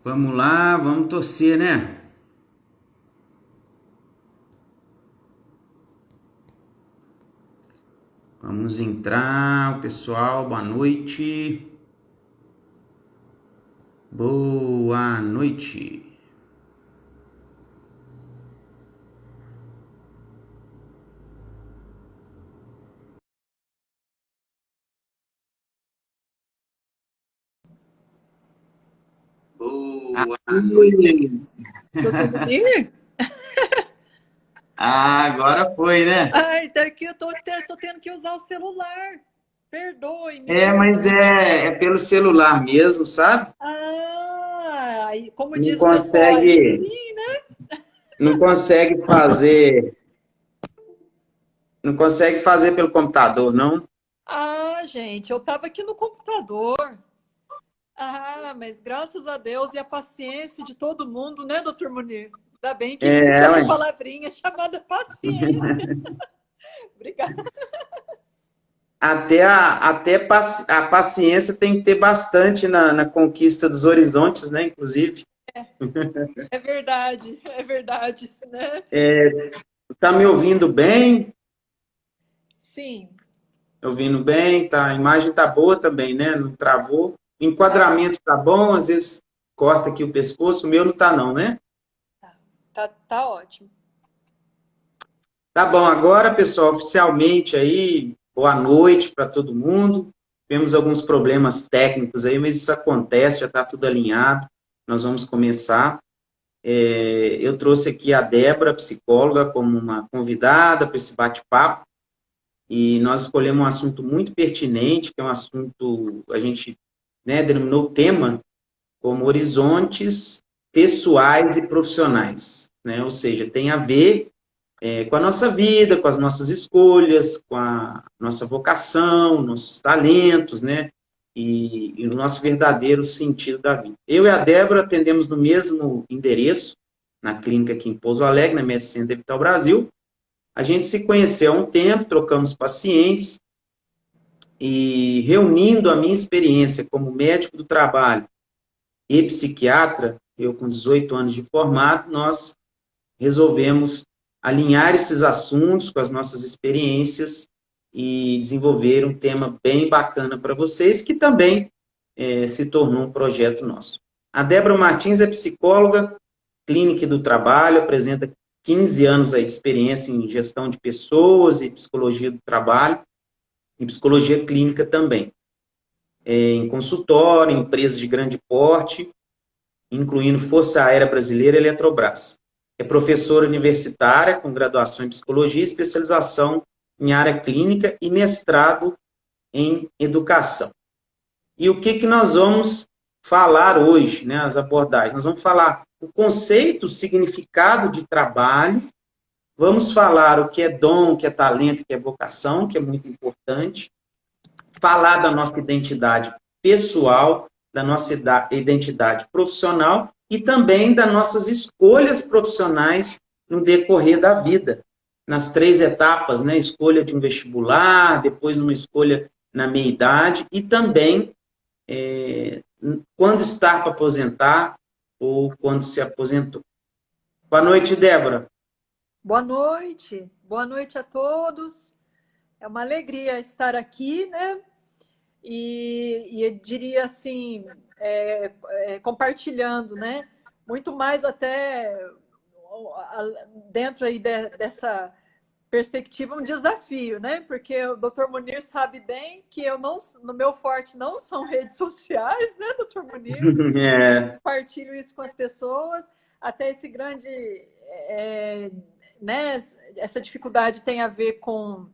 Vamos lá, vamos torcer, né? Vamos entrar, pessoal. Boa noite. Boa noite. Boa noite. Ui. Doutor Munir? Ah, agora foi, né? Ai, daqui eu tô tendo que usar o celular. Perdoe, me É, mas perdoe. é pelo celular mesmo, sabe? Ah, e como Não diz o pessoal aí, consegue, sim, né? não consegue fazer, não consegue fazer pelo computador, não? Ah, gente, eu tava aqui no computador. Ah, mas graças a Deus e a paciência de todo mundo, né, doutor Munir? Ainda bem que existe É, essa ué. palavrinha chamada paciência. Obrigada. A paciência tem que ter bastante na conquista dos horizontes, né? Inclusive. É verdade, né? Tá me ouvindo bem? Sim, Ouvindo bem, tá? A imagem tá boa também, né? Não travou. O tá, enquadramento tá bom, às vezes corta aqui o pescoço, o meu não tá não, né? tá ótimo. Tá bom, agora, pessoal, oficialmente aí, boa noite para todo mundo. Temos alguns problemas técnicos aí, mas isso acontece, já está tudo alinhado. Nós vamos começar. Eu trouxe aqui a Débora, psicóloga, como uma convidada para esse bate-papo, e nós escolhemos um assunto muito pertinente, que é um assunto, a gente, né, denominou o tema como horizontes pessoais e profissionais, né? Ou seja, tem a ver com a nossa vida, com as nossas escolhas, com a nossa vocação, nossos talentos, né? E o nosso verdadeiro sentido da vida. Eu e a Débora atendemos no mesmo endereço, na clínica aqui em Pouso Alegre, na Medicina da Vital Brasil. A gente se conheceu há um tempo, trocamos pacientes e reunindo a minha experiência como médico do trabalho e psiquiatra, eu com 18 anos de formado, nós resolvemos alinhar esses assuntos com as nossas experiências e desenvolver um tema bem bacana para vocês, que também se tornou um projeto nosso. A Débora Martins é psicóloga, clínica do trabalho, apresenta 15 anos aí de experiência em gestão de pessoas e psicologia do trabalho, e psicologia clínica também. Em consultório, em empresas de grande porte, incluindo Força Aérea Brasileira e Eletrobras. É professora universitária com graduação em psicologia, especialização em área clínica e mestrado em educação. E o que nós vamos falar hoje, né, as abordagens? Nós vamos falar o conceito, o significado de trabalho, vamos falar o que é dom, o que é talento, o que é vocação, que é muito importante, falar da nossa identidade pessoal, da nossa identidade profissional e também das nossas escolhas profissionais no decorrer da vida. Nas 3 etapas, né? Escolha de um vestibular, depois uma escolha na meia-idade e também quando estar para aposentar ou quando se aposentou. Boa noite, Débora. Boa noite a todos. É uma alegria estar aqui, né? E eu diria assim, compartilhando, né? Muito mais até dentro aí dessa perspectiva, um desafio, né? Porque o Dr. Munir sabe bem que eu não, no meu forte não são redes sociais, né, Dr. Munir? É, Compartilho isso com as pessoas, até esse grande, né? Essa dificuldade tem a ver com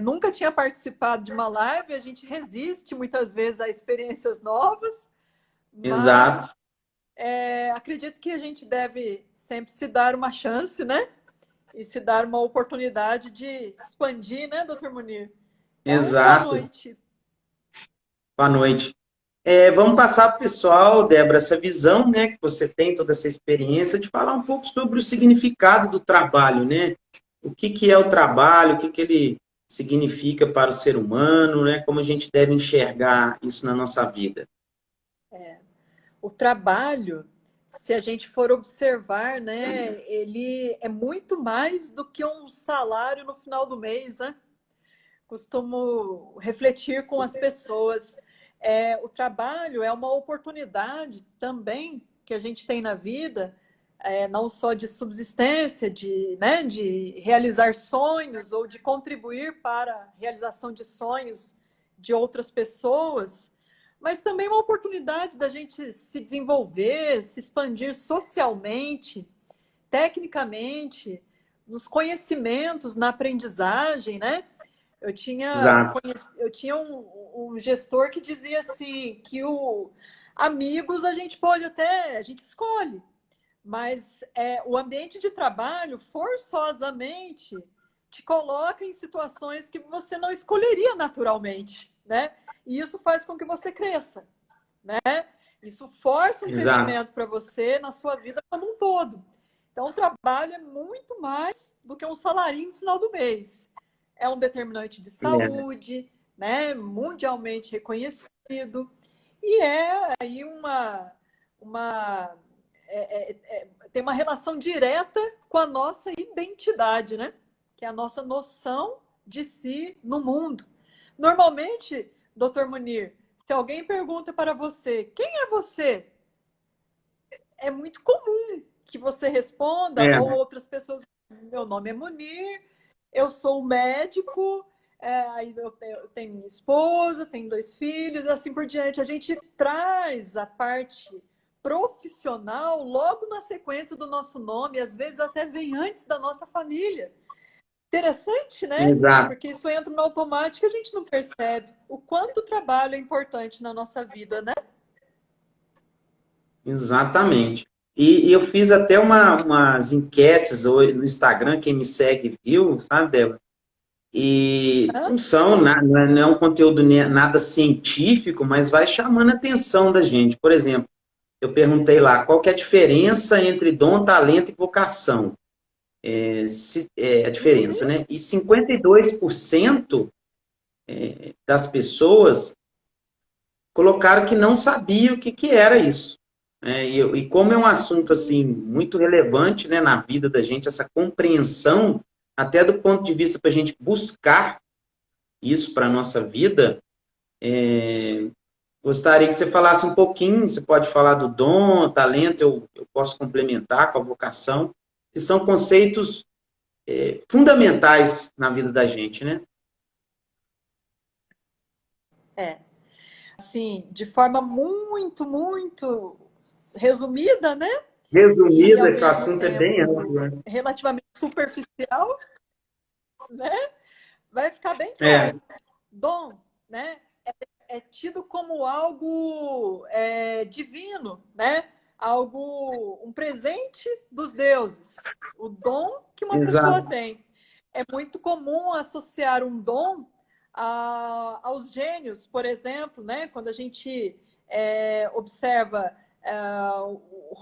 nunca tinha participado de uma live, a gente resiste muitas vezes a experiências novas, exato. mas acredito que a gente deve sempre se dar uma chance, né? E se dar uma oportunidade de expandir, né, doutor Munir? Então, boa Exato. noite. Boa noite. Vamos passar para o pessoal, Débora, essa visão, né, que você tem, toda essa experiência, de falar um pouco sobre o significado do trabalho, né? O que é o trabalho, o que ele significa para o ser humano, né? Como a gente deve enxergar isso na nossa vida. O trabalho. se a gente for observar, né, ele é muito mais do que um salário no final do mês, né? Costumo refletir com as pessoas. O trabalho é uma oportunidade também que a gente tem na vida, não só de subsistência, né, de realizar sonhos ou de contribuir para a realização de sonhos de outras pessoas, mas também uma oportunidade da gente se desenvolver, se expandir socialmente, tecnicamente, nos conhecimentos, na aprendizagem, né? Eu tinha, Exato. eu tinha um gestor que dizia assim, que amigos a gente pode até, a gente escolhe, mas o ambiente de trabalho forçosamente te coloca em situações que você não escolheria naturalmente, né? E isso faz com que você cresça, né? Isso força um Exato. crescimento para você na sua vida como um todo. Então, o trabalho é muito mais do que um salarinho no final do mês. É um determinante de saúde, né? Mundialmente reconhecido, e é aí tem uma relação direta com a nossa identidade, né? Que é a nossa noção de si no mundo. Normalmente, Dr. Munir, se alguém pergunta para você, quem é você? É muito comum que você responda, ou outras pessoas, meu nome é Munir, eu sou médico, aí eu tenho minha esposa, tenho 2 filhos, assim por diante. A gente traz a parte profissional logo na sequência do nosso nome, às vezes até vem antes da nossa família. Interessante, né? Exato. Porque isso entra no automático e a gente não percebe o quanto o trabalho é importante na nossa vida, né? Exatamente. E eu fiz até umas enquetes hoje no Instagram, quem me segue viu, sabe, Débora? E Hã? não são, não é um conteúdo nada científico, mas vai chamando a atenção da gente. Por exemplo, eu perguntei lá, qual que é a diferença entre dom, talento e vocação? A diferença, né? E 52% das pessoas colocaram que não sabiam o que era isso. E como é um assunto assim muito relevante, né, na vida da gente, essa compreensão, até do ponto de vista para a gente buscar isso para a nossa vida, gostaria que você falasse um pouquinho, você pode falar do dom, talento, eu posso complementar com a vocação, que são conceitos fundamentais na vida da gente, né? Assim, de forma muito, muito resumida, né? E ao Resumida, que o mesmo assunto é bem tempo amplo, né? relativamente superficial, né? Vai ficar bem É, claro. Dom, né? É tido como algo divino, né? Algo, um presente dos deuses. O dom que uma pessoa exato. tem. É muito comum associar um dom aos gênios, por exemplo, né? Quando a gente observa o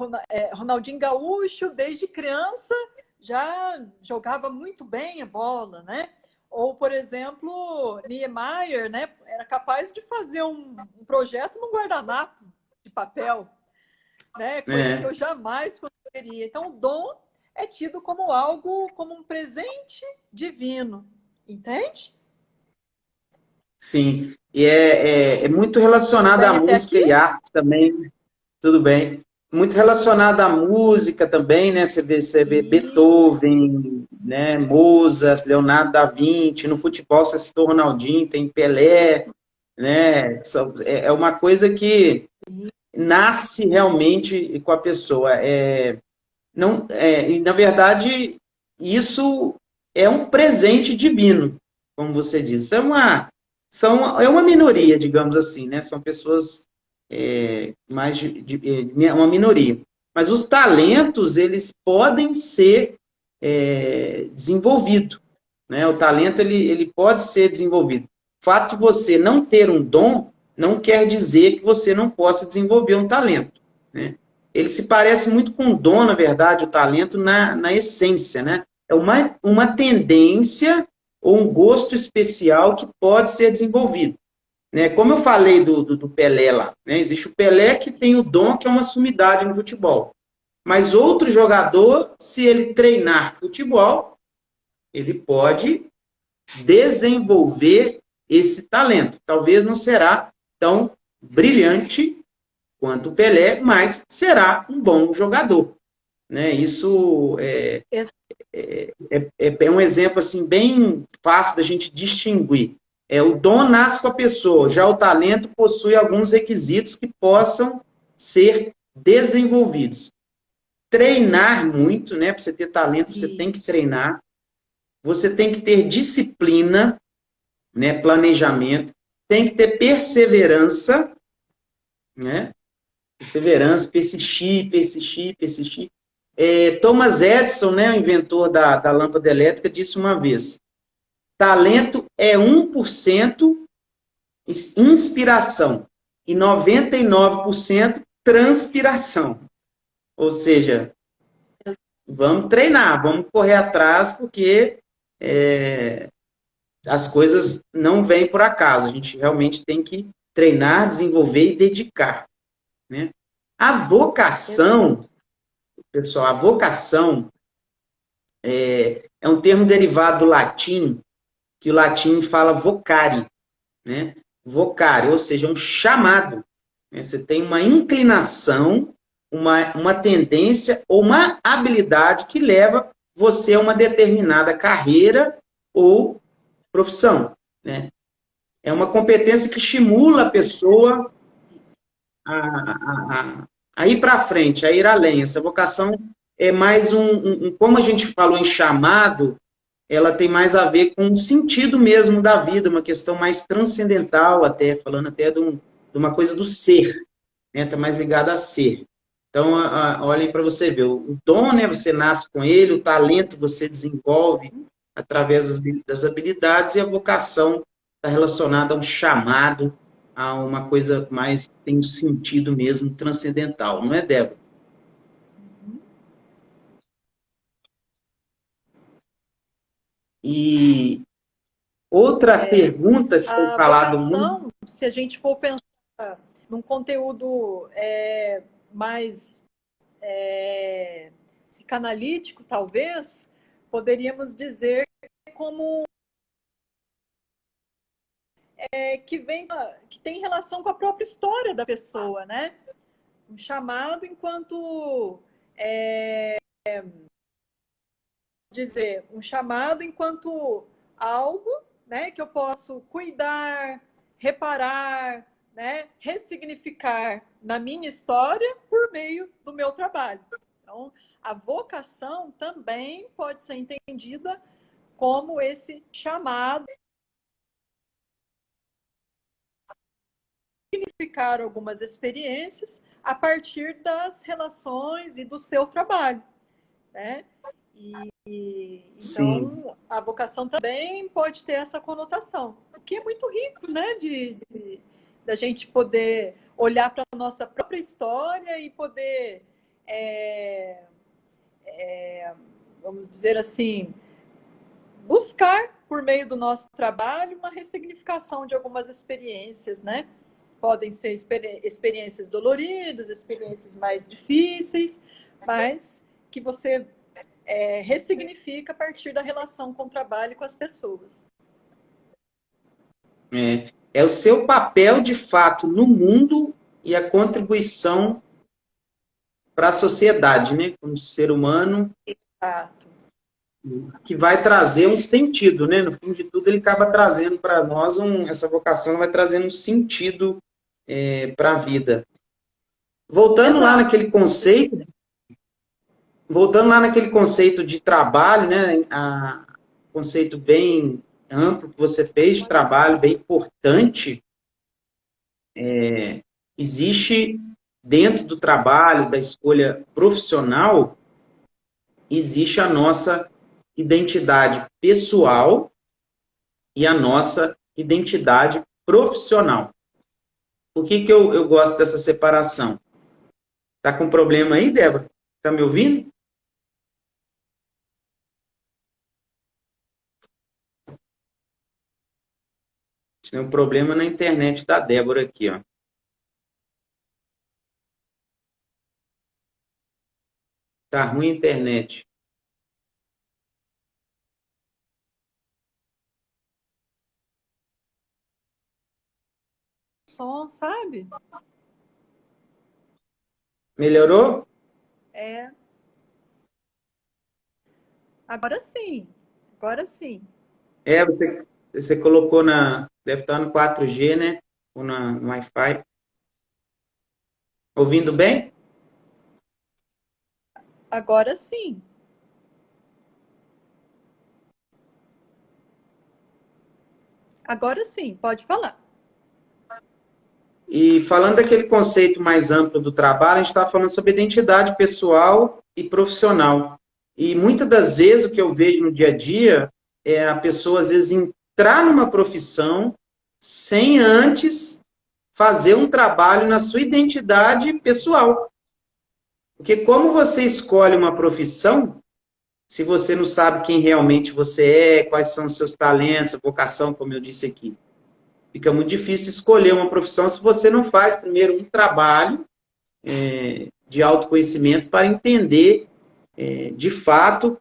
Ronaldinho Gaúcho, desde criança, já jogava muito bem a bola, né? Ou, por exemplo, Niemeyer, né? Era capaz de fazer um projeto num guardanapo de papel, né? Coisa que eu jamais conseguiria. Então, o dom é tido como algo, como um presente divino, entende? Sim. E é muito Tudo relacionado à bem até música aqui? e arte também. Tudo bem. Muito relacionado à música também, né? Você vê Isso. Beethoven, né? Mozart, Leonardo da Vinci. No futebol, você citou Ronaldinho, tem Pelé, né? É uma coisa que nasce realmente com a pessoa. Não, e, na verdade, isso é um presente divino, como você disse. É uma minoria, digamos assim, né? São pessoas mais uma minoria. Mas os talentos, eles podem ser desenvolvidos, né? O talento, ele pode ser desenvolvido. O fato de você não ter um dom não quer dizer que você não possa desenvolver um talento, né? Ele se parece muito com o dom, na verdade, o talento na essência, né? É uma tendência ou um gosto especial que pode ser desenvolvido, né? Como eu falei do Pelé lá, né? Existe o Pelé que tem o dom, que é uma sumidade no futebol. Mas outro jogador, se ele treinar futebol, ele pode desenvolver esse talento. Talvez não será tão brilhante quanto o Pelé, mas será um bom jogador. Né? Isso é um exemplo assim, bem fácil da gente distinguir. O dom nasce com a pessoa, já o talento possui alguns requisitos que possam ser desenvolvidos. Treinar muito, né? Para você ter talento, você tem que treinar. Você tem que ter disciplina, né? Planejamento. Tem que ter perseverança, né? Perseverança, persistir, persistir, persistir. Thomas Edison, né, o inventor da lâmpada elétrica, disse uma vez: talento é 1% inspiração e 99% transpiração. Ou seja, vamos treinar, vamos correr atrás, porque as coisas não vêm por acaso. A gente realmente tem que treinar, desenvolver e dedicar. Né? A vocação, pessoal, a vocação é um termo derivado do latim, que o latim fala vocare, né? Vocare, ou seja, um chamado. Né? Você tem uma inclinação, uma tendência ou uma habilidade que leva você a uma determinada carreira ou profissão. Né? É uma competência que estimula a pessoa a ir para frente, a ir além. Essa vocação é mais como a gente falou em chamado, ela tem mais a ver com o sentido mesmo da vida, uma questão mais transcendental, até falando até de uma coisa do ser, né? Está mais ligada a ser. Então, olhem para você ver, o dom, né, você nasce com ele, o talento você desenvolve através das habilidades, e a vocação está relacionada a um chamado, a uma coisa mais, tem um sentido mesmo transcendental, não é, Débora? E outra pergunta que foi falada muito... Se a gente for pensar num conteúdo mais psicanalítico, talvez, poderíamos dizer como que tem relação com a própria história da pessoa, né? Um chamado enquanto um chamado enquanto algo, né, que eu posso cuidar, reparar, né, ressignificar na minha história por meio do meu trabalho. Então, a vocação também pode ser entendida como esse chamado significar algumas experiências a partir das relações e do seu trabalho, né? Então, a vocação também pode ter essa conotação, o que é muito rico, né? Da gente poder olhar para a nossa própria história e poder, vamos dizer assim, buscar, por meio do nosso trabalho, uma ressignificação de algumas experiências, né? Podem ser experiências doloridas, experiências mais difíceis, mas que você ressignifica a partir da relação com o trabalho e com as pessoas. É o seu papel, de fato, no mundo e a contribuição para a sociedade, né? Como ser humano. Exato. Que vai trazer um sentido, né? No fim de tudo, ele acaba trazendo para nós, essa vocação vai trazendo um sentido para a vida. Voltando lá naquele conceito de trabalho, né? Conceito bem amplo que você fez de trabalho, bem importante. Existe dentro do trabalho, da escolha profissional, existe a nossa identidade pessoal e a nossa identidade profissional. Por que eu gosto dessa separação? Tá com problema aí, Débora? Tá me ouvindo? Tem um problema na internet da Débora aqui, ó. Tá ruim a internet. Som, sabe? Melhorou? É. Agora sim. Agora sim. Você colocou deve estar no 4G, né? Ou no Wi-Fi. Ouvindo bem? Agora sim. Agora sim, pode falar. E falando daquele conceito mais amplo do trabalho, a gente está falando sobre identidade pessoal e profissional. E muitas das vezes o que eu vejo no dia a dia é a pessoa, às vezes, entrar numa profissão sem antes fazer um trabalho na sua identidade pessoal. Porque como você escolhe uma profissão, se você não sabe quem realmente você é, quais são os seus talentos, a vocação, como eu disse aqui, fica muito difícil escolher uma profissão se você não faz primeiro um trabalho de autoconhecimento para entender de fato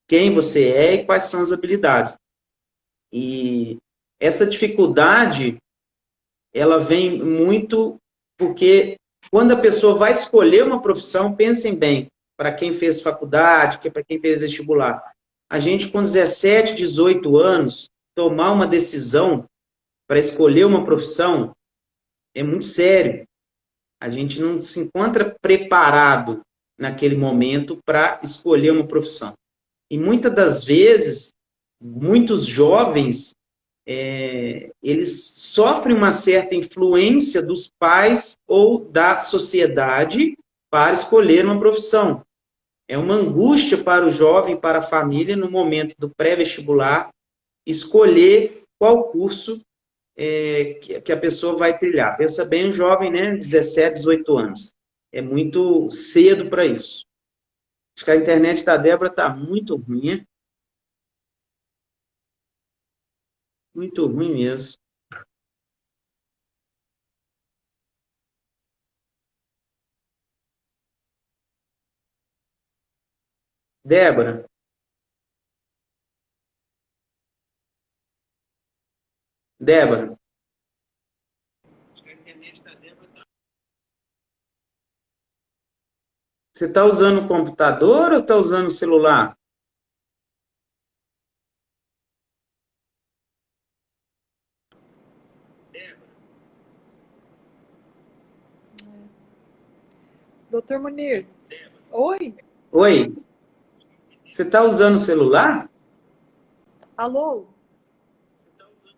quem você é e quais são as habilidades. E essa dificuldade, ela vem muito porque quando a pessoa vai escolher uma profissão, pensem bem, para quem fez faculdade, para quem fez vestibular. A gente, com 17, 18 anos, tomar uma decisão para escolher uma profissão é muito sério. A gente não se encontra preparado naquele momento para escolher uma profissão. E muitas das vezes, muitos jovens, eles sofrem uma certa influência dos pais ou da sociedade para escolher uma profissão. É uma angústia para o jovem, para a família, no momento do pré-vestibular, escolher qual curso que a pessoa vai trilhar. Pensa bem, um jovem, né, 17, 18 anos. É muito cedo para isso. Acho que a internet da Débora está muito ruim. Muito ruim mesmo. Débora, Débora. Você está usando o computador ou está usando o celular? Doutor Munir. Oi? Oi, você está usando o celular? Alô?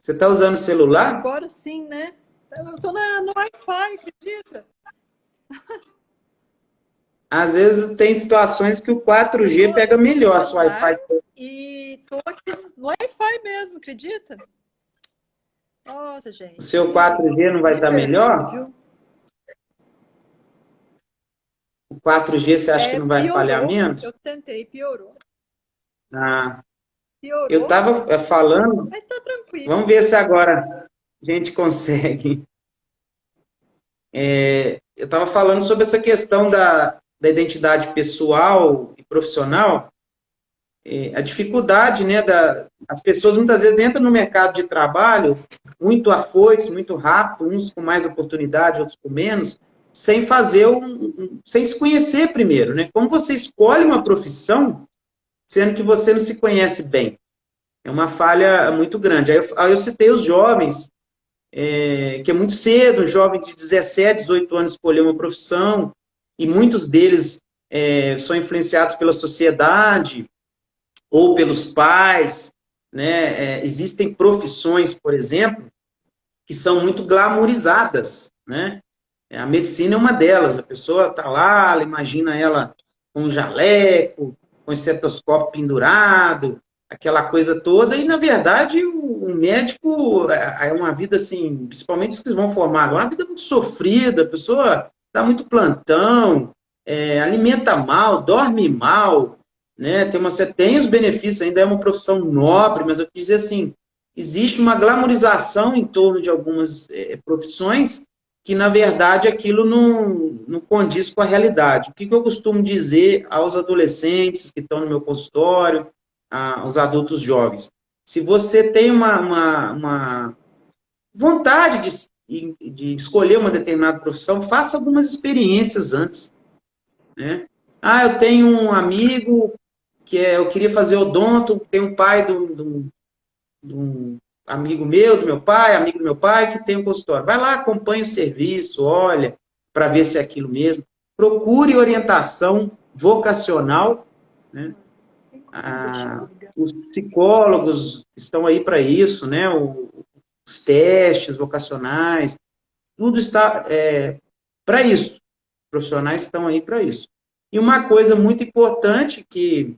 Você está usando o celular? Agora sim, né? Eu tô no Wi-Fi, acredita? Às vezes tem situações que o 4G pega Eu tô no melhor se o celular Wi-Fi. e tô aqui no Wi-Fi mesmo, acredita? Nossa, O gente. seu 4G não vai Me estar perdoe, melhor? viu? O 4G você acha que não vai falhar Piorou. menos? Eu tentei, piorou. Ah, eu Piorou, estava falando, mas tá tranquilo. vamos ver se agora a gente consegue. Eu estava falando sobre essa questão da identidade pessoal e profissional, a dificuldade, né, as pessoas muitas vezes entram no mercado de trabalho muito afoitos, muito rápido, uns com mais oportunidade, outros com menos, sem fazer sem se conhecer primeiro, né? Como você escolhe uma profissão, sendo que você não se conhece bem? É uma falha muito grande. Aí eu citei os jovens, que é muito cedo, um jovem de 17, 18 anos escolher uma profissão, e muitos deles são influenciados pela sociedade, ou pelos pais, né? Existem profissões, por exemplo, que são muito glamourizadas, né? A medicina é uma delas. A pessoa está lá, ela imagina ela com um jaleco, com o estetoscópio pendurado, aquela coisa toda, e na verdade o médico é uma vida assim, principalmente os que vão formar agora, uma vida muito sofrida, a pessoa dá muito plantão, alimenta mal, dorme mal, né? Tem os benefícios, ainda é uma profissão nobre, mas eu quis dizer assim, existe uma glamorização em torno de algumas profissões que, na verdade, aquilo não condiz com a realidade. O que eu costumo dizer aos adolescentes que estão no meu consultório, aos adultos jovens? Se você tem uma vontade de escolher uma determinada profissão, faça algumas experiências antes, né? Eu tenho um amigo eu queria fazer odonto, tem um pai de um amigo meu, do meu pai, amigo do meu pai, que tem um consultório. Vai lá, acompanha o serviço, olha, para ver se é aquilo mesmo. Procure orientação vocacional, né? Os psicólogos estão aí para isso, né? Os testes vocacionais, tudo está para isso. Os profissionais estão aí para isso. E uma coisa muito importante que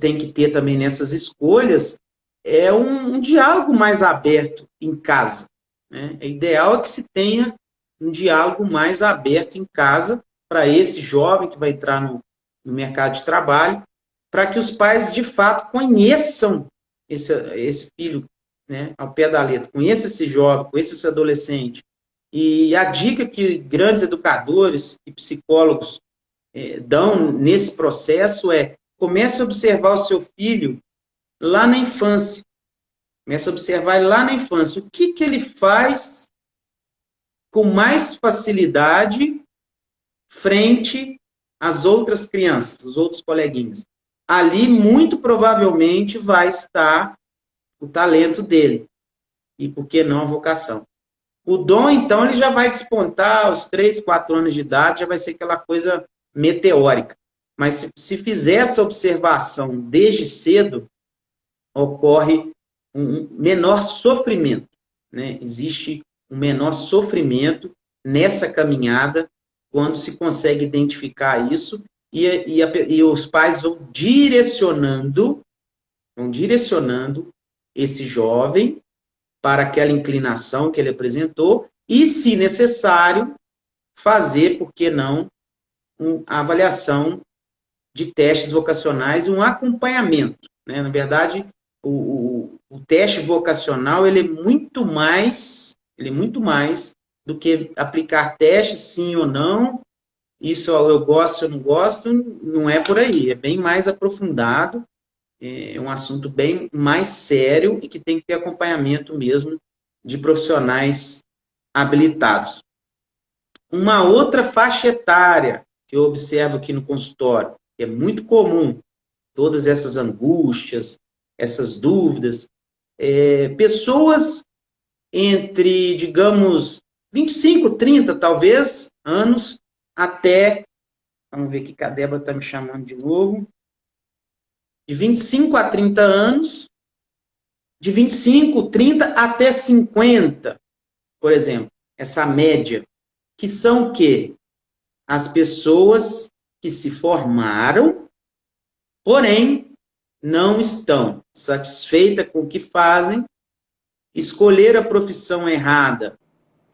tem que ter também nessas escolhas é um diálogo mais aberto em casa, né? É ideal que se tenha um diálogo mais aberto em casa para esse jovem que vai entrar no mercado de trabalho, para que os pais, de fato, conheçam esse filho, né, ao pé da letra, conheça esse jovem, conheça esse adolescente. E a dica que grandes educadores e psicólogos dão nesse processo comece a observar o seu filho lá na infância. Comece a observar ele lá na infância. O que ele faz com mais facilidade frente às outras crianças, os outros coleguinhas. Ali, muito provavelmente, vai estar o talento dele. E, por que não, a vocação. O dom, então, ele já vai despontar aos 3, 4 anos de idade, já vai ser aquela coisa meteórica. Mas se fizer essa observação desde cedo, ocorre um menor sofrimento, né? Existe um menor sofrimento nessa caminhada quando se consegue identificar isso e os pais vão direcionando esse jovem para aquela inclinação que ele apresentou e, se necessário, fazer, por que não, a avaliação de testes vocacionais e um acompanhamento, né? Na verdade, o teste vocacional ele é muito mais do que aplicar testes sim ou não, isso eu gosto, eu não gosto, não é por aí, é bem mais aprofundado, é um assunto bem mais sério e que tem que ter acompanhamento mesmo de profissionais habilitados. Uma outra faixa etária que eu observo aqui no consultório, que é muito comum, todas essas angústias, essas dúvidas, pessoas entre, digamos, 25, 30, talvez, anos, até, vamos ver aqui que a Débora está me chamando de novo, de 25 a 30 anos, de 25, 30 até 50, por exemplo, essa média, que são o quê? As pessoas que se formaram, porém, não estão satisfeitas com o que fazem, escolheram a profissão errada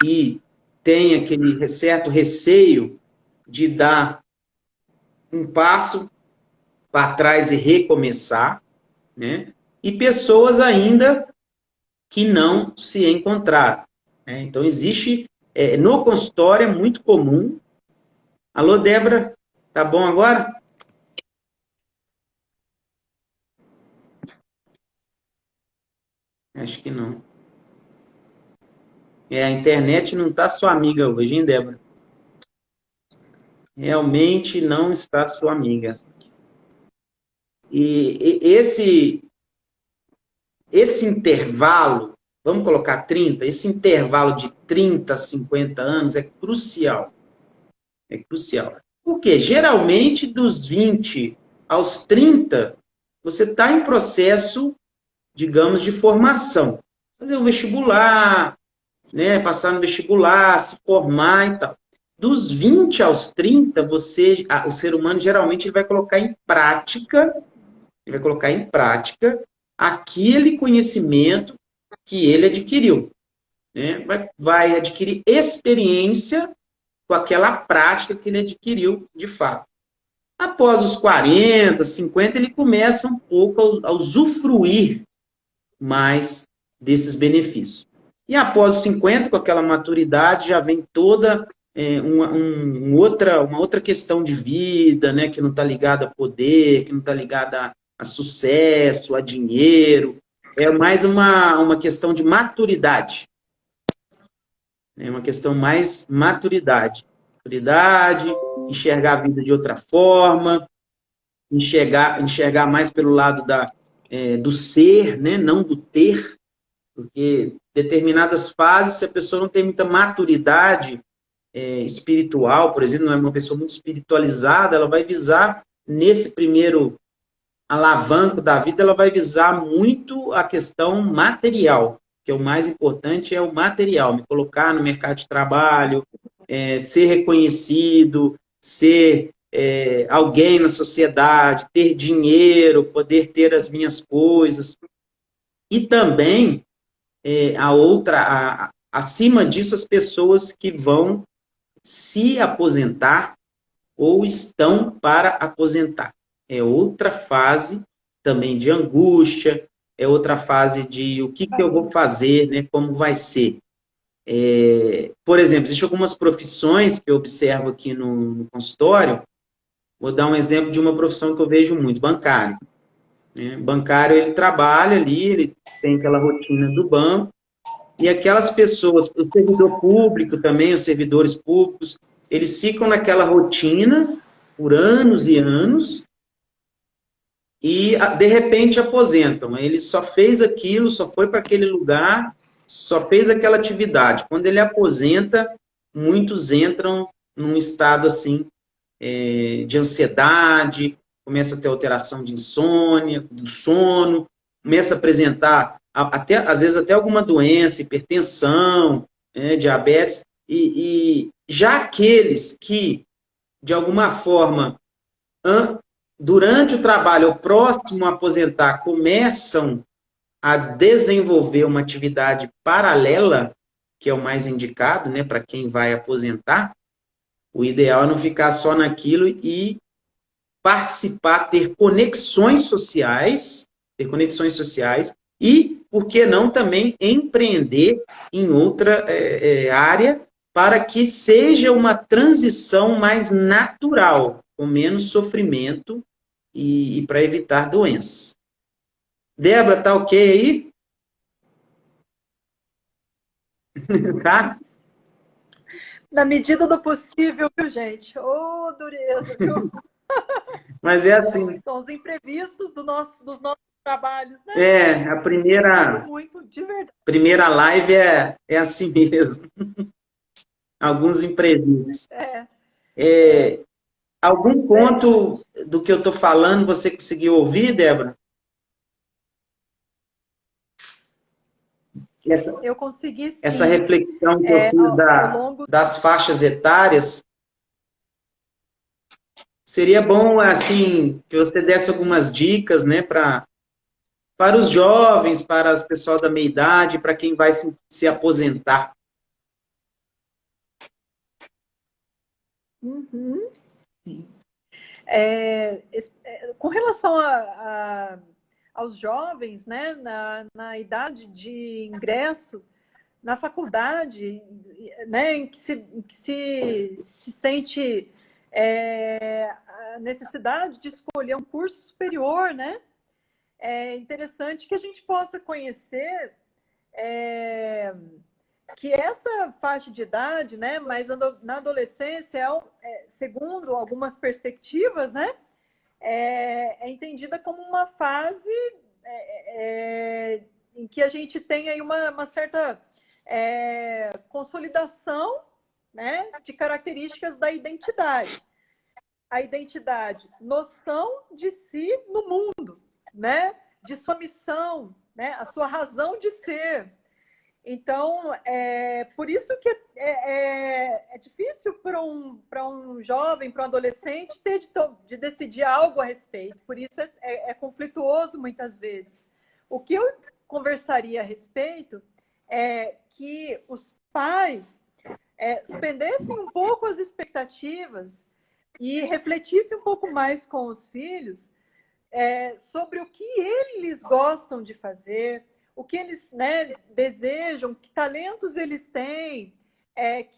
e tem aquele certo receio de dar um passo para trás e recomeçar, né? E pessoas ainda que não se encontraram, né? Então, existe, no consultório, é muito comum. Alô, Débora, tá bom agora? Acho que não. A internet não está sua amiga hoje, hein, Débora? Realmente não está sua amiga. E esse intervalo, vamos colocar 30, esse intervalo de 30 a 50 anos é crucial. É crucial. Porque geralmente dos 20 aos 30, você está em processo, digamos, de formação. Fazer um vestibular, né, passar no vestibular, se formar e tal. Dos 20 aos 30, o ser humano geralmente ele vai colocar em prática aquele conhecimento que ele adquiriu, né? Vai adquirir experiência com aquela prática que ele adquiriu de fato. Após os 40, 50, ele começa um pouco a usufruir mais desses benefícios. E após os 50, com aquela maturidade, já vem toda uma outra questão de vida, né, que não está ligada a poder, que não está ligada a sucesso, a dinheiro. É mais uma questão de maturidade. É uma questão mais maturidade. Maturidade, enxergar a vida de outra forma, enxergar mais pelo lado do ser, né, não do ter, porque determinadas fases, se a pessoa não tem muita maturidade espiritual, por exemplo, não é uma pessoa muito espiritualizada, ela vai visar, nesse primeiro alavanco da vida, ela vai visar muito a questão material, que é o mais importante, é o material, me colocar no mercado de trabalho, ser reconhecido, ser alguém na sociedade, ter dinheiro, poder ter as minhas coisas. E também, acima disso, as pessoas que vão se aposentar ou estão para aposentar. É outra fase também de angústia, é outra fase de o que eu vou fazer, né, como vai ser. Por exemplo, existem algumas profissões que eu observo aqui no consultório, vou dar um exemplo de uma profissão que eu vejo muito, bancário. Né? Bancário, ele trabalha ali, ele tem aquela rotina do banco, e aquelas pessoas, o servidor público também, os servidores públicos, eles ficam naquela rotina por anos e anos e, de repente, aposentam. Ele só fez aquilo, só foi para aquele lugar, só fez aquela atividade. Quando ele aposenta, muitos entram num estado assim de ansiedade, começa a ter alteração de insônia, do sono, começa a apresentar até, às vezes até alguma doença, hipertensão, diabetes, e já aqueles que, de alguma forma, durante o trabalho, ou próximo a aposentar, começam a desenvolver uma atividade paralela, que é o mais indicado, né, para quem vai aposentar, o ideal é não ficar só naquilo e participar, ter conexões sociais e, por que não, também empreender em outra área para que seja uma transição mais natural, com menos sofrimento e para evitar doenças. Débora, tá ok aí? Tá? Na medida do possível, viu, gente? Ô, dureza, viu? Mas é assim. São os imprevistos dos nossos trabalhos, né? A primeira Muito, de verdade. primeira live é assim mesmo. Alguns imprevistos. Algum ponto do que eu estou falando você conseguiu ouvir, Débora? Eu consegui, sim. Essa reflexão que eu fiz das faixas etárias, seria bom, assim, que você desse algumas dicas, né, para os jovens, para as pessoas da meia idade, para quem vai se aposentar. Uhum. Sim. Com relação aos jovens, né, na idade de ingresso na faculdade, né, em que se sente a necessidade de escolher um curso superior, né? É interessante que a gente possa conhecer que essa faixa de idade, né, mas na adolescência, segundo algumas perspectivas, né, é entendida como uma fase em que a gente tem aí uma certa consolidação, né, de características da identidade. A identidade, noção de si no mundo, né, de sua missão, né, a sua razão de ser. Então, por isso que é difícil para um jovem, para um adolescente, ter de decidir algo a respeito. Por isso é conflituoso muitas vezes. O que eu conversaria a respeito é que os pais suspendessem um pouco as expectativas e refletissem um pouco mais com os filhos sobre o que eles gostam de fazer, o que eles, né, desejam, que talentos eles têm,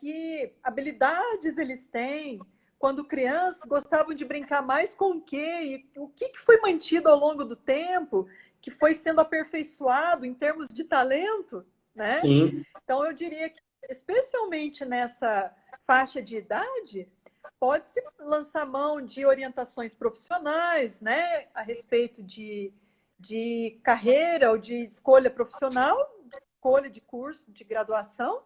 que habilidades eles têm. Quando crianças gostavam de brincar mais com o quê? E o que foi mantido ao longo do tempo, que foi sendo aperfeiçoado em termos de talento, né? Sim. Então, eu diria que, especialmente nessa faixa de idade, pode-se lançar mão de orientações profissionais, né, a respeito de carreira ou de escolha profissional, escolha de curso, de graduação,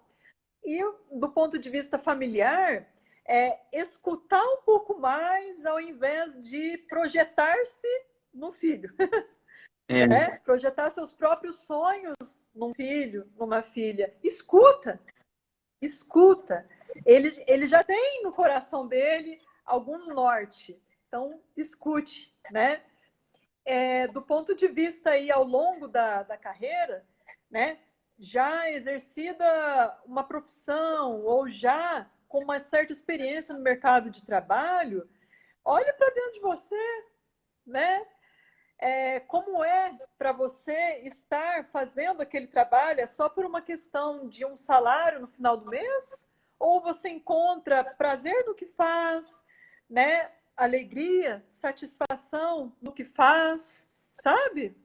e do ponto de vista familiar, escutar um pouco mais ao invés de projetar-se no filho. Projetar seus próprios sonhos num filho, numa filha. Escuta. Ele já tem no coração dele algum norte. Então, escute, né? Do ponto de vista aí ao longo da carreira, né? Já exercida uma profissão ou já com uma certa experiência no mercado de trabalho, olhe para dentro de você, né? Como é para você estar fazendo aquele trabalho? É só por uma questão de um salário no final do mês? Ou você encontra prazer no que faz, né? Alegria, satisfação no que faz, sabe?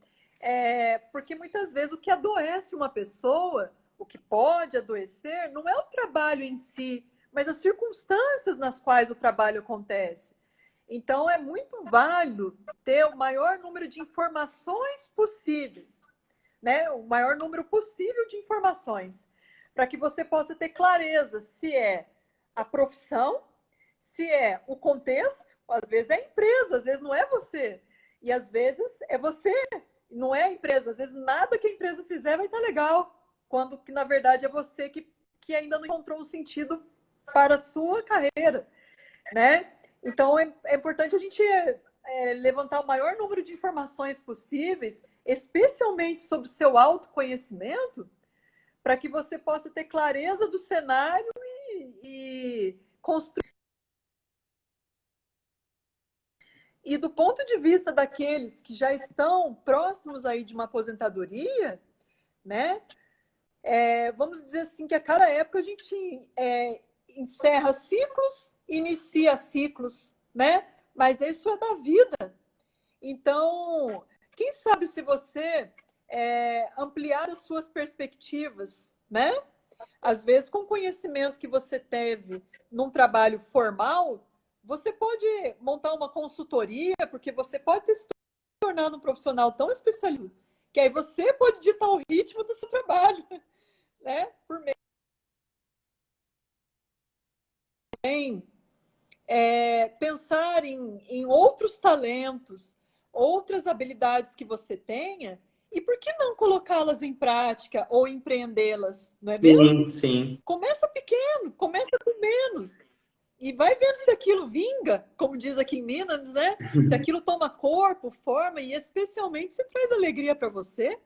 Porque muitas vezes o que adoece uma pessoa, o que pode adoecer, não é o trabalho em si, mas as circunstâncias nas quais o trabalho acontece. Então, é muito válido ter o maior número de informações possíveis, né? O maior número possível de informações, para que você possa ter clareza se é a profissão, se é o contexto, às vezes é a empresa, às vezes não é você, e às vezes é você, não é a empresa, às vezes nada que a empresa fizer vai estar legal, quando que na verdade é você que ainda não encontrou um sentido para a sua carreira, né? Então, é importante a gente levantar o maior número de informações possíveis, especialmente sobre o seu autoconhecimento, para que você possa ter clareza do cenário e construir. E do ponto de vista daqueles que já estão próximos aí de uma aposentadoria, né? Vamos dizer assim que a cada época a gente encerra ciclos, inicia ciclos, né? Mas isso é da vida. Então, quem sabe se você ampliar as suas perspectivas, né? Às vezes, com o conhecimento que você teve num trabalho formal, você pode montar uma consultoria, porque você pode ter se tornado um profissional tão especializado, que aí você pode ditar o ritmo do seu trabalho, né? Por meio pensar em outros talentos, outras habilidades que você tenha, e por que não colocá-las em prática ou empreendê-las, não é mesmo? Sim. Começa pequeno, começa com menos, e vai vendo se aquilo vinga, como diz aqui em Minas, né? Se aquilo toma corpo, forma, e especialmente se traz alegria para você,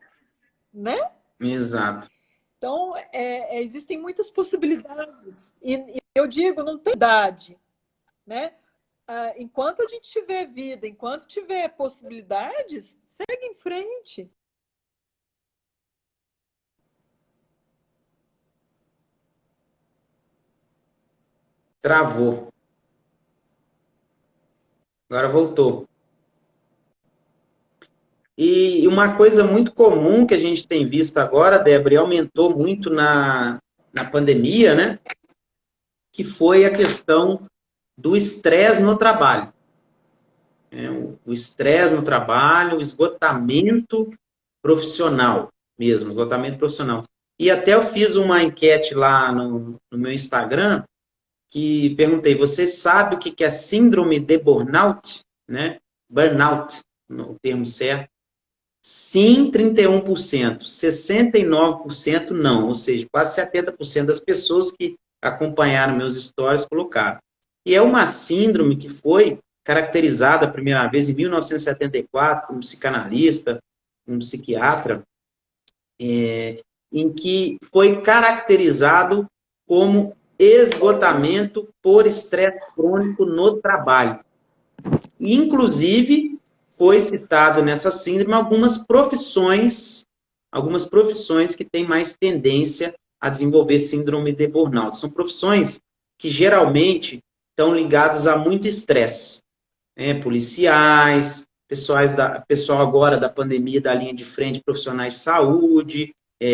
né? Exato. Então, existem muitas possibilidades. E eu digo, não tem idade, né? Enquanto a gente tiver vida, enquanto tiver possibilidades, segue em frente. Travou. Agora voltou. E uma coisa muito comum que a gente tem visto agora, Débora, e aumentou muito na pandemia, né? Que foi a questão do estresse no trabalho. O estresse no trabalho, o esgotamento profissional mesmo, esgotamento profissional. E até eu fiz uma enquete lá no meu Instagram, que perguntei, você sabe o que é síndrome de burnout? Né? Burnout, no termo certo. Sim, 31%, 69% não, ou seja, quase 70% das pessoas que acompanharam meus stories colocaram. E é uma síndrome que foi caracterizada a primeira vez em 1974 por um psicanalista, um psiquiatra, em que foi caracterizado como esgotamento por estresse crônico no trabalho. Inclusive, foi citado nessa síndrome algumas profissões algumas profissões que têm mais tendência a desenvolver síndrome de burnout. São profissões que geralmente estão ligadas a muito estresse, né? Policiais, pessoal agora da pandemia da linha de frente, profissionais de saúde,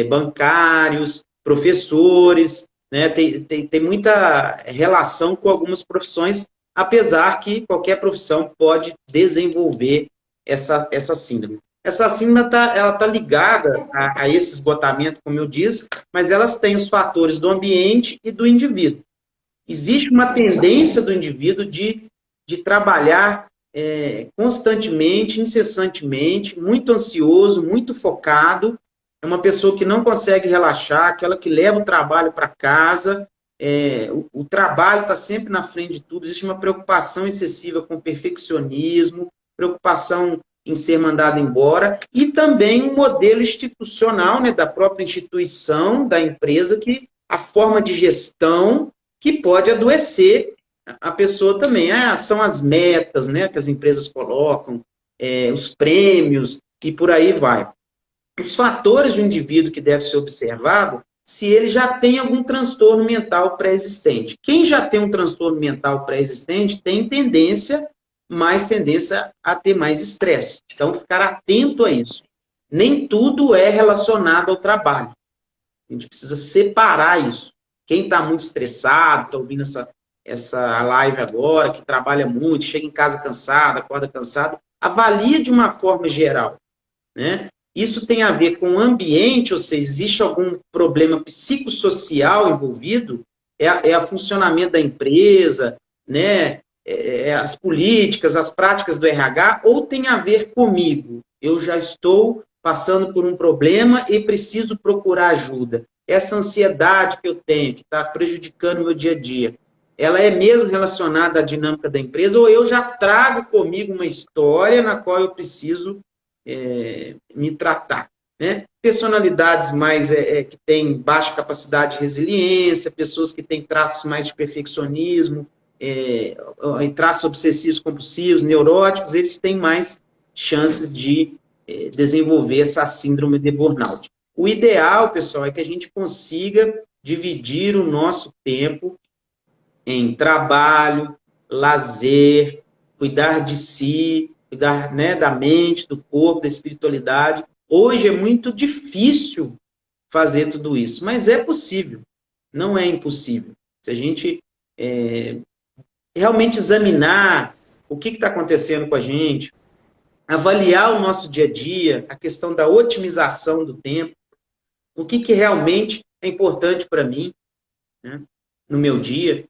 bancários, professores, né? Tem muita relação com algumas profissões, apesar que qualquer profissão pode desenvolver essa síndrome. Essa síndrome ela tá ligada a esse esgotamento, como eu disse, mas elas têm os fatores do ambiente e do indivíduo. Existe uma tendência do indivíduo de trabalhar constantemente, incessantemente, muito ansioso, muito focado. É uma pessoa que não consegue relaxar, aquela que leva o trabalho para casa. O trabalho está sempre na frente de tudo. Existe uma preocupação excessiva com o perfeccionismo, preocupação em ser mandado embora, e também um modelo institucional, né, da própria instituição, da empresa, que a forma de gestão que pode adoecer a pessoa também. São as metas, né, que as empresas colocam, os prêmios, e por aí vai. Os fatores do indivíduo que deve ser observado, se ele já tem algum transtorno mental pré-existente. Quem já tem um transtorno mental pré-existente tem mais tendência a ter mais estresse. Então, ficar atento a isso. Nem tudo é relacionado ao trabalho. A gente precisa separar isso. Quem está muito estressado, está ouvindo essa live agora, que trabalha muito, chega em casa cansado, acorda cansado, avalia de uma forma geral, né? Isso tem a ver com o ambiente, ou seja, existe algum problema psicossocial envolvido, é o funcionamento da empresa, né? As políticas, as práticas do RH, ou tem a ver comigo? Eu já estou passando por um problema e preciso procurar ajuda. Essa ansiedade que eu tenho, que está prejudicando o meu dia a dia, ela é mesmo relacionada à dinâmica da empresa, ou eu já trago comigo uma história na qual eu preciso me tratar, né? Personalidades mais que têm baixa capacidade de resiliência, pessoas que têm traços mais de perfeccionismo, traços obsessivos compulsivos, neuróticos, eles têm mais chances de desenvolver essa síndrome de burnout. O ideal, pessoal, é que a gente consiga dividir o nosso tempo em trabalho, lazer, cuidar de si, cuidar, né, da mente, do corpo, da espiritualidade. Hoje é muito difícil fazer tudo isso, mas é possível, não é impossível. Se a gente realmente examinar o que está acontecendo com a gente, avaliar o nosso dia a dia, a questão da otimização do tempo, o que realmente é importante para mim, né, no meu dia,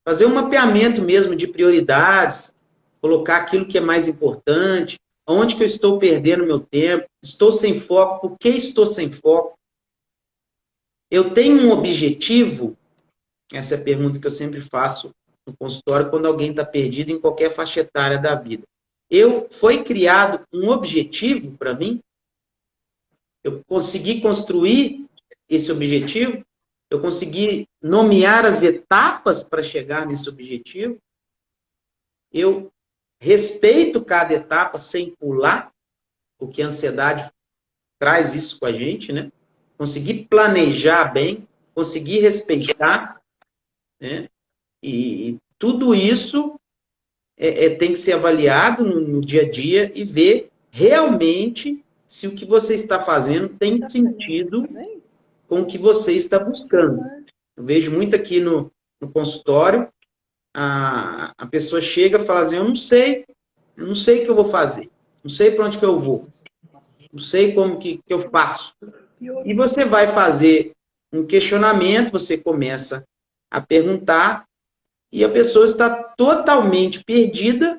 fazer um mapeamento mesmo de prioridades, colocar aquilo que é mais importante, onde que eu estou perdendo meu tempo, estou sem foco, por que estou sem foco? Eu tenho um objetivo? Essa é a pergunta que eu sempre faço no consultório quando alguém está perdido em qualquer faixa etária da vida. Foi criado um objetivo para mim? Eu consegui construir esse objetivo? Eu consegui nomear as etapas para chegar nesse objetivo? Eu respeito cada etapa sem pular, porque a ansiedade traz isso com a gente, né? Conseguir planejar bem, conseguir respeitar, né? E tudo isso tem que ser avaliado no dia a dia e ver realmente se o que você está fazendo tem sentido com o que você está buscando. Eu vejo muito aqui no consultório, a pessoa chega e fala assim, eu não sei o que eu vou fazer, não sei para onde que eu vou, não sei como que eu faço. E você vai fazer um questionamento, você começa a perguntar, e a pessoa está totalmente perdida,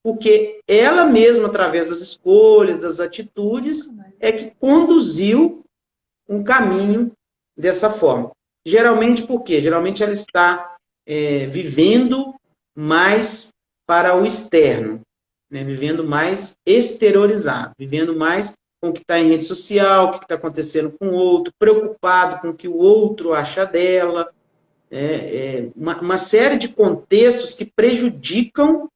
porque ela mesma, através das escolhas, das atitudes, é que conduziu um caminho dessa forma. Geralmente por quê? Geralmente ela está vivendo mais para o externo, né? Vivendo mais exteriorizado, vivendo mais com o que está em rede social, o que está acontecendo com o outro, preocupado com o que o outro acha dela, uma série de contextos que prejudicam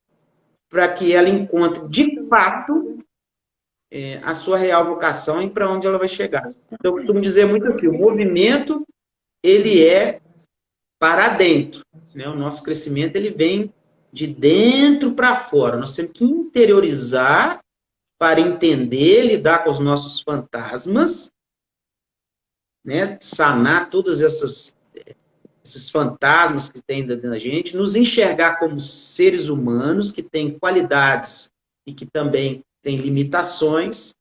para que ela encontre, de fato, a sua real vocação e para onde ela vai chegar. Então, eu costumo dizer muito assim, o movimento, ele é para dentro, né? O nosso crescimento, ele vem de dentro para fora. Nós temos que interiorizar para entender, lidar com os nossos fantasmas, né? Sanar todos esses fantasmas que tem dentro da gente, nos enxergar como seres humanos que têm qualidades e que também têm limitações,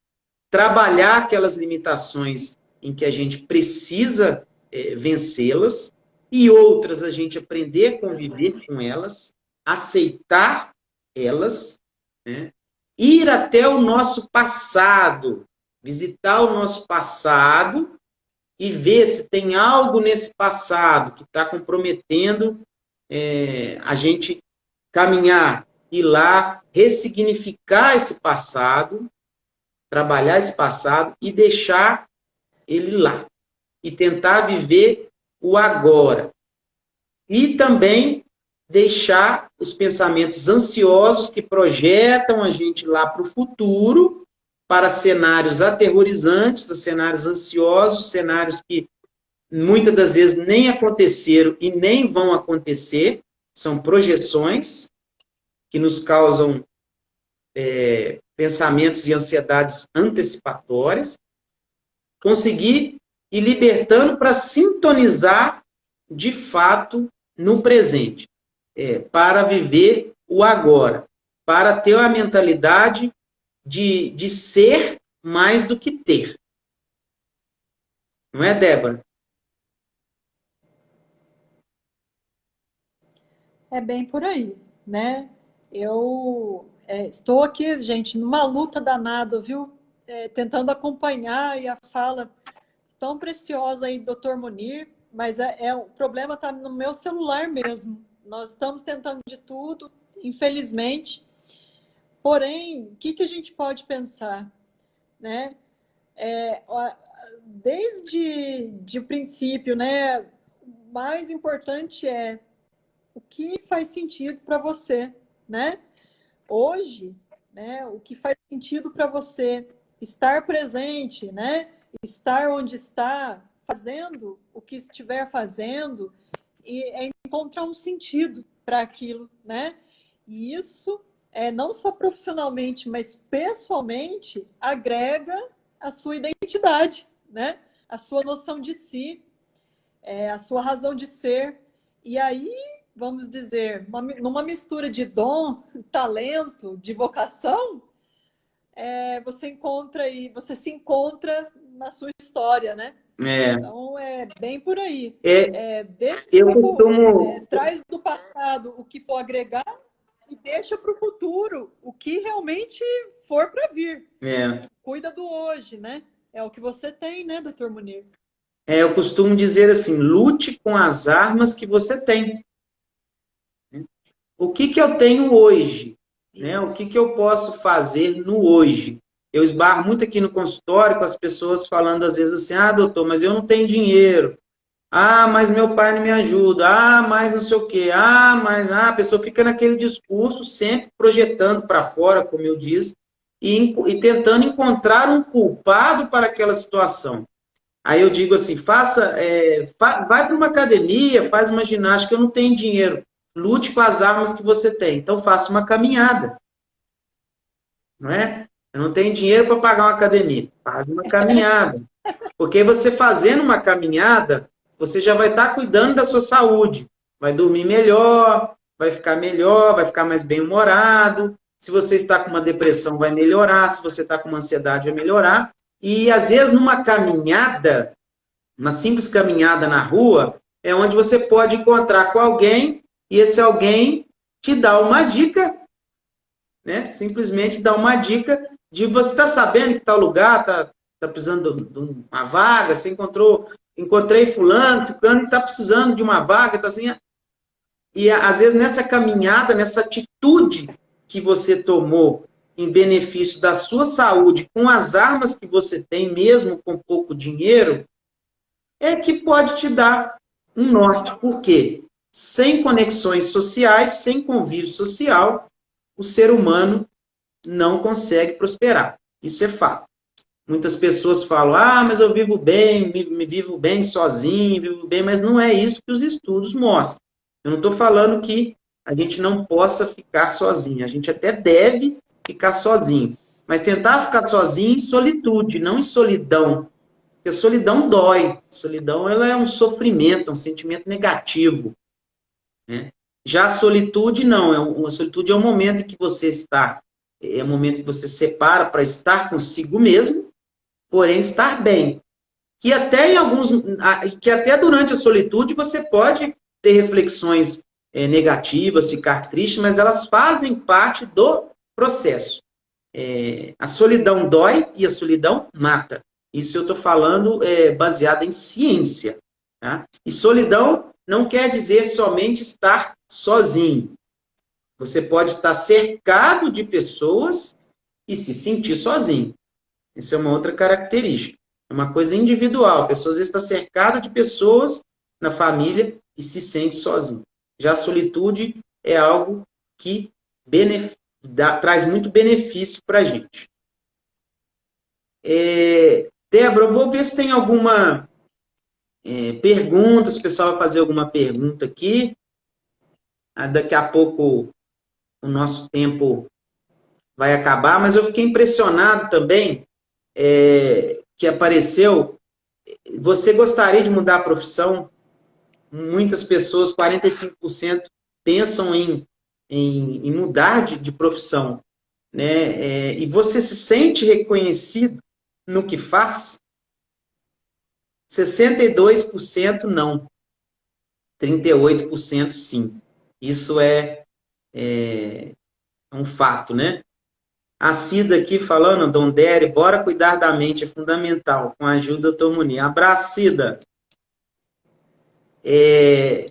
trabalhar aquelas limitações em que a gente precisa vencê-las e outras a gente aprender a conviver com elas, aceitar elas, né? Ir até o nosso passado, visitar o nosso passado e ver se tem algo nesse passado que está comprometendo a gente caminhar, ir lá, ressignificar esse passado, trabalhar esse passado e deixar ele lá. E tentar viver o agora. E também deixar os pensamentos ansiosos que projetam a gente lá para o futuro, para cenários aterrorizantes, cenários ansiosos, cenários que muitas das vezes nem aconteceram e nem vão acontecer, são projeções que nos causam pensamentos e ansiedades antecipatórias, conseguir ir libertando para sintonizar de fato no presente, para viver o agora, para ter a mentalidade de ser mais do que ter. Não é, Débora? É bem por aí, né? Eu estou aqui, gente, numa luta danada, viu? Tentando acompanhar e a fala tão preciosa aí do Dr. Munir, mas o problema está no meu celular mesmo. Nós estamos tentando de tudo, infelizmente. Porém, o que a gente pode pensar, né? Desde o princípio, né? O mais importante é o que faz sentido para você, né? Hoje, né? O que faz sentido para você estar presente, né? Estar onde está, fazendo o que estiver fazendo e encontrar um sentido para aquilo, né? E isso, não só profissionalmente, mas pessoalmente, agrega a sua identidade, né? A sua noção de si, a sua razão de ser. E aí, vamos dizer, numa mistura de dom, talento, de vocação, você se encontra na sua história, né? Então, é bem por aí. Traz do passado o que for agregar e deixa para o futuro o que realmente for para vir. Cuida do hoje, né? É o que você tem, né, Dr. Munir? Eu costumo dizer assim, lute com as armas que você tem. O que eu tenho hoje? Né? O que eu posso fazer no hoje? Eu esbarro muito aqui no consultório com as pessoas falando às vezes assim, doutor, mas eu não tenho dinheiro. Mas meu pai não me ajuda. Mas não sei o quê. A pessoa fica naquele discurso sempre projetando para fora, como eu disse, e tentando encontrar um culpado para aquela situação. Aí eu digo assim, vai para uma academia, faz uma ginástica, eu não tenho dinheiro. Lute com as armas que você tem. Então, faça uma caminhada. Não é? Eu não tenho dinheiro para pagar uma academia. Faz uma caminhada. Porque você fazendo uma caminhada, você já vai estar cuidando da sua saúde. Vai dormir melhor, vai ficar mais bem-humorado. Se você está com uma depressão, vai melhorar. Se você está com uma ansiedade, vai melhorar. E, às vezes, numa caminhada, uma simples caminhada na rua, é onde você pode encontrar com alguém e esse alguém te dá uma dica, né? Simplesmente dá uma dica de você estar sabendo que tal lugar está precisando de uma vaga, você encontrei fulano, ciclano está precisando de uma vaga, está assim. E às vezes nessa caminhada, nessa atitude que você tomou em benefício da sua saúde, com as armas que você tem, mesmo com pouco dinheiro, é que pode te dar um norte. Por quê? Sem conexões sociais, sem convívio social, o ser humano não consegue prosperar. Isso é fato. Muitas pessoas falam, mas eu vivo bem, me vivo bem sozinho, vivo bem, mas não é isso que os estudos mostram. Eu não estou falando que a gente não possa ficar sozinho, a gente até deve ficar sozinho, mas tentar ficar sozinho em solitude, não em solidão, porque a solidão dói, a solidão ela é um sofrimento, é um sentimento negativo, né? Já a solitude não, a solitude é o momento em que você está, é o momento que você separa para estar consigo mesmo, porém estar bem. Que até durante a solitude você pode ter reflexões negativas, ficar triste, mas elas fazem parte do processo. A solidão dói e a solidão mata. Isso eu estou falando baseado em ciência. Tá? E solidão não quer dizer somente estar sozinho. Você pode estar cercado de pessoas e se sentir sozinho. Essa é uma outra característica. É uma coisa individual. A pessoa às vezes está cercada de pessoas na família e se sente sozinha. Já a solitude é algo que traz muito benefício para a gente. Débora, eu vou ver se tem alguma pergunta, se o pessoal vai fazer alguma pergunta aqui. Daqui a pouco o nosso tempo vai acabar, mas eu fiquei impressionado também que apareceu. Você gostaria de mudar a profissão? Muitas pessoas, 45%, pensam em mudar de profissão. Né? E você se sente reconhecido no que faz? 62% não. 38% sim. Isso é um fato, né? A Cida aqui falando, Dom Déry, bora cuidar da mente, é fundamental, com a ajuda do Dr. Munir. Abraço, Cida.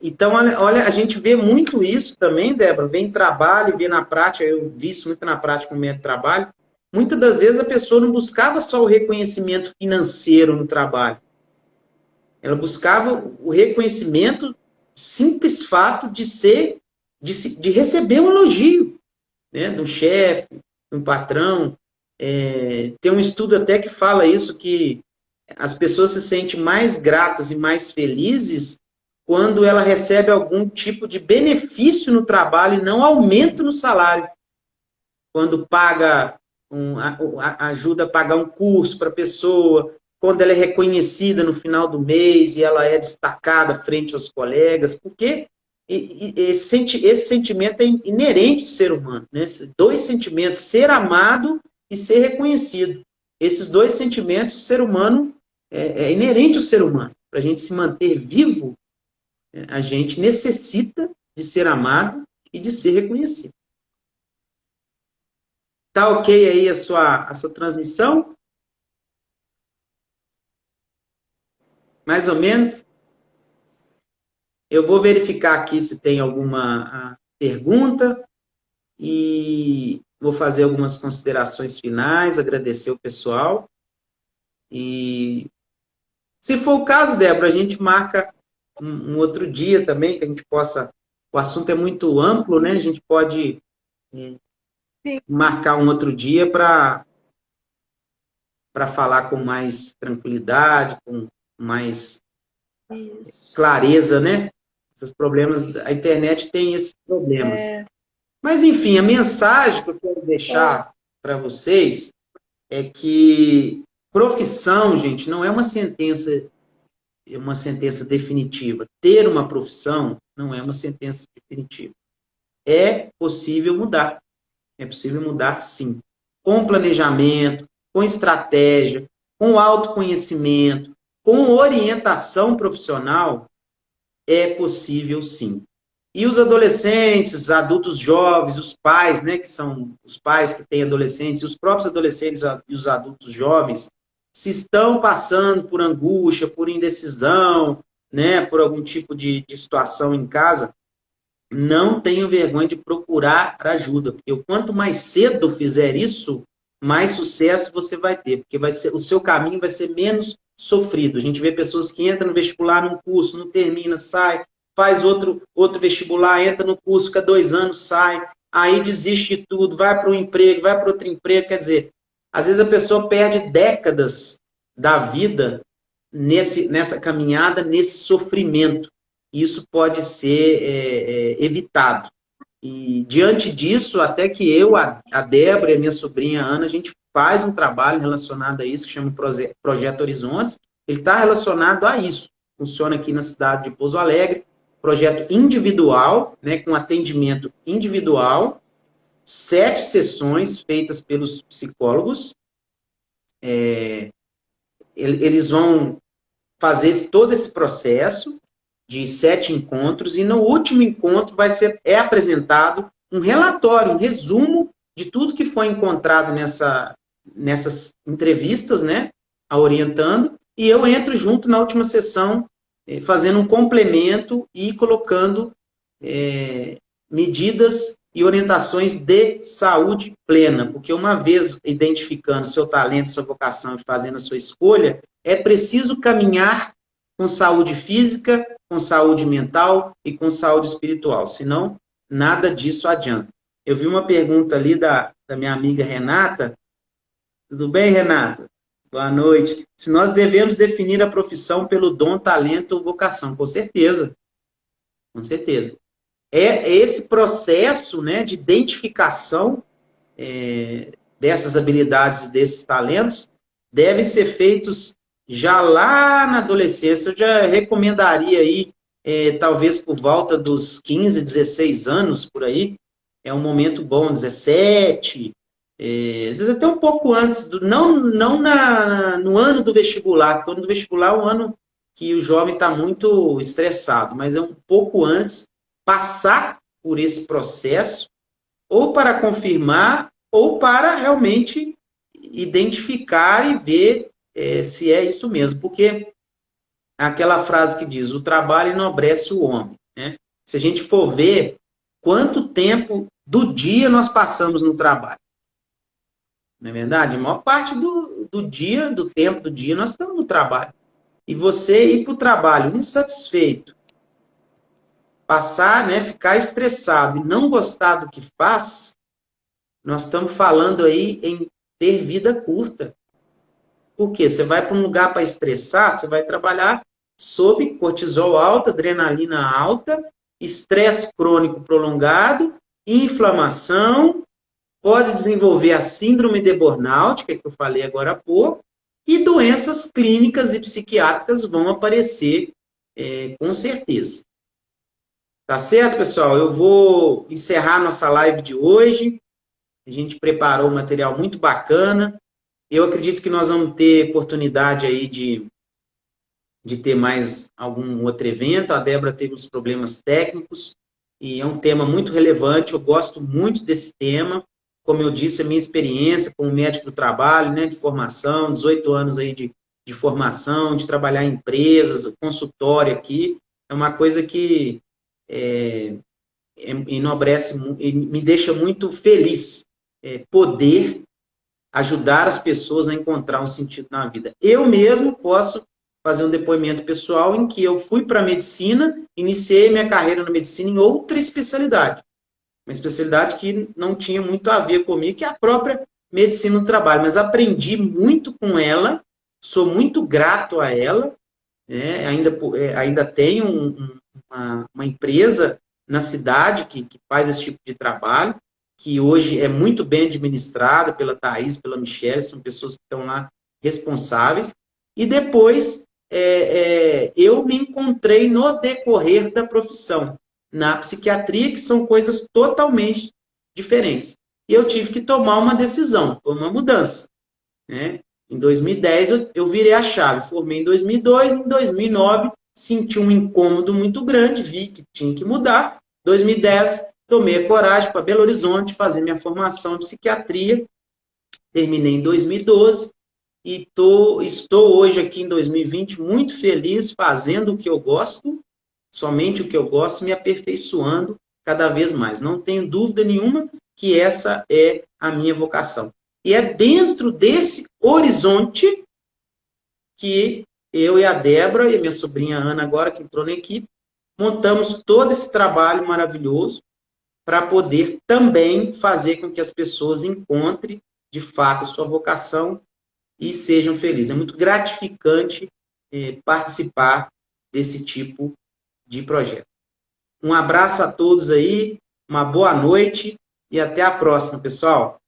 Então, olha, a gente vê muito isso também, Débora, vê em trabalho, vê na prática, eu vi isso muito na prática no meio de trabalho. Muitas das vezes a pessoa não buscava só o reconhecimento financeiro no trabalho. Ela buscava o reconhecimento, simples fato de receber um elogio, né, do chefe, do patrão. Tem um estudo até que fala isso, que as pessoas se sentem mais gratas e mais felizes quando ela recebe algum tipo de benefício no trabalho e não aumento no salário. Quando ajuda a pagar um curso para a pessoa, quando ela é reconhecida no final do mês e ela é destacada frente aos colegas, porque esse sentimento é inerente ao ser humano, né? Dois sentimentos, ser amado e ser reconhecido. Esses dois sentimentos, o ser humano, é inerente ao ser humano. Para a gente se manter vivo, a gente necessita de ser amado e de ser reconhecido. Tá ok aí a sua transmissão? Mais ou menos? Eu vou verificar aqui se tem alguma pergunta e vou fazer algumas considerações finais, agradecer o pessoal. E se for o caso, Débora, a gente marca um outro dia também, que a gente possa... O assunto é muito amplo, né? A gente pode marcar um outro dia para falar com mais tranquilidade, com mais clareza, né? Esses problemas, a internet tem esses problemas. Mas, enfim, a mensagem que eu quero deixar para vocês é que profissão, gente, não é uma sentença definitiva. Ter uma profissão não é uma sentença definitiva. É possível mudar. É possível mudar, sim. Com planejamento, com estratégia, com autoconhecimento, com orientação profissional, é possível, sim. E os adolescentes, adultos jovens, os pais, né, que são os pais que têm adolescentes, e os próprios adolescentes e os adultos jovens, se estão passando por angústia, por indecisão, né, por algum tipo de situação em casa, não tenham vergonha de procurar ajuda, porque quanto mais cedo fizer isso, mais sucesso você vai ter, porque o seu caminho vai ser menos sofrido. A gente vê pessoas que entram no vestibular num curso, não termina, sai, faz outro vestibular, entra no curso, fica 2 anos, sai, aí desiste de tudo, vai para um emprego, vai para outro emprego, quer dizer, Às vezes a pessoa perde décadas da vida nessa caminhada, nesse sofrimento. Isso pode ser evitado. E diante disso, até que eu, a Débora e a minha sobrinha Ana, a gente faz um trabalho relacionado a isso, que chama Projeto Horizontes. Ele está relacionado a isso. Funciona aqui na cidade de Pouso Alegre, projeto individual, né, com atendimento individual, 7 sessões feitas pelos psicólogos. Eles vão fazer todo esse processo de 7 encontros, e no último encontro é apresentado um relatório, um resumo de tudo que foi encontrado nessas entrevistas, né, a orientando, e eu entro junto na última sessão, fazendo um complemento e colocando medidas e orientações de saúde plena, porque uma vez identificando seu talento, sua vocação e fazendo a sua escolha, é preciso caminhar com saúde física, com saúde mental e com saúde espiritual, senão nada disso adianta. Eu vi uma pergunta ali da minha amiga Renata. Tudo bem, Renata? Boa noite. Se nós devemos definir a profissão pelo dom, talento ou vocação? Com certeza. Com certeza. É esse processo, né, de identificação dessas habilidades e desses talentos devem ser feitos já lá na adolescência. Eu já recomendaria aí, talvez por volta dos 15, 16 anos, por aí, é um momento bom, 17, às vezes até um pouco antes, não no ano do vestibular, porque o ano do vestibular é um ano que o jovem está muito estressado, mas é um pouco antes, passar por esse processo, ou para confirmar, ou para realmente identificar e ver se é isso mesmo. Porque aquela frase que diz, o trabalho enobrece o homem, né? Se a gente for ver quanto tempo do dia nós passamos no trabalho. Não é verdade? A maior parte do dia, do tempo do dia, nós estamos no trabalho. E você ir para o trabalho insatisfeito, passar, né, ficar estressado e não gostar do que faz, nós estamos falando aí em ter vida curta. Por quê? Você vai para um lugar para estressar, você vai trabalhar sob cortisol alto, adrenalina alta, estresse crônico prolongado, inflamação, pode desenvolver a síndrome de burnout, que eu falei agora há pouco, e doenças clínicas e psiquiátricas vão aparecer com certeza. Tá certo, pessoal? Eu vou encerrar nossa live de hoje. A gente preparou um material muito bacana. Eu acredito que nós vamos ter oportunidade aí de ter mais algum outro evento. A Débora teve uns problemas técnicos e é um tema muito relevante. Eu gosto muito desse tema. Como eu disse, a minha experiência como médico do trabalho, né, de formação, 18 anos aí de formação, de trabalhar em empresas, consultório aqui, é uma coisa que enobrece, me deixa muito feliz poder ajudar as pessoas a encontrar um sentido na vida. Eu mesmo posso fazer um depoimento pessoal em que eu fui para a medicina, iniciei minha carreira na medicina em outra especialidade. Uma especialidade que não tinha muito a ver comigo, que é a própria medicina do trabalho. Mas aprendi muito com ela, sou muito grato a ela, né? Ainda tenho uma empresa na cidade que faz esse tipo de trabalho, que hoje é muito bem administrada pela Thaís, pela Michelle, são pessoas que estão lá responsáveis. E depois eu me encontrei no decorrer da profissão, na psiquiatria, que são coisas totalmente diferentes. E eu tive que tomar uma decisão, foi uma mudança, né? Em 2010 eu virei a chave, formei em 2002, em 2009 senti um incômodo muito grande, vi que tinha que mudar. Em 2010 tomei a coragem para Belo Horizonte fazer minha formação em psiquiatria, terminei em 2012 e estou hoje aqui em 2020 muito feliz fazendo o que eu gosto, somente o que eu gosto, me aperfeiçoando cada vez mais. Não tenho dúvida nenhuma que essa é a minha vocação. E é dentro desse horizonte que eu e a Débora, e minha sobrinha Ana agora, que entrou na equipe, montamos todo esse trabalho maravilhoso para poder também fazer com que as pessoas encontrem de fato, a sua vocação e sejam felizes. É muito gratificante participar desse tipo de projeto. Um abraço a todos aí, uma boa noite e até a próxima, pessoal.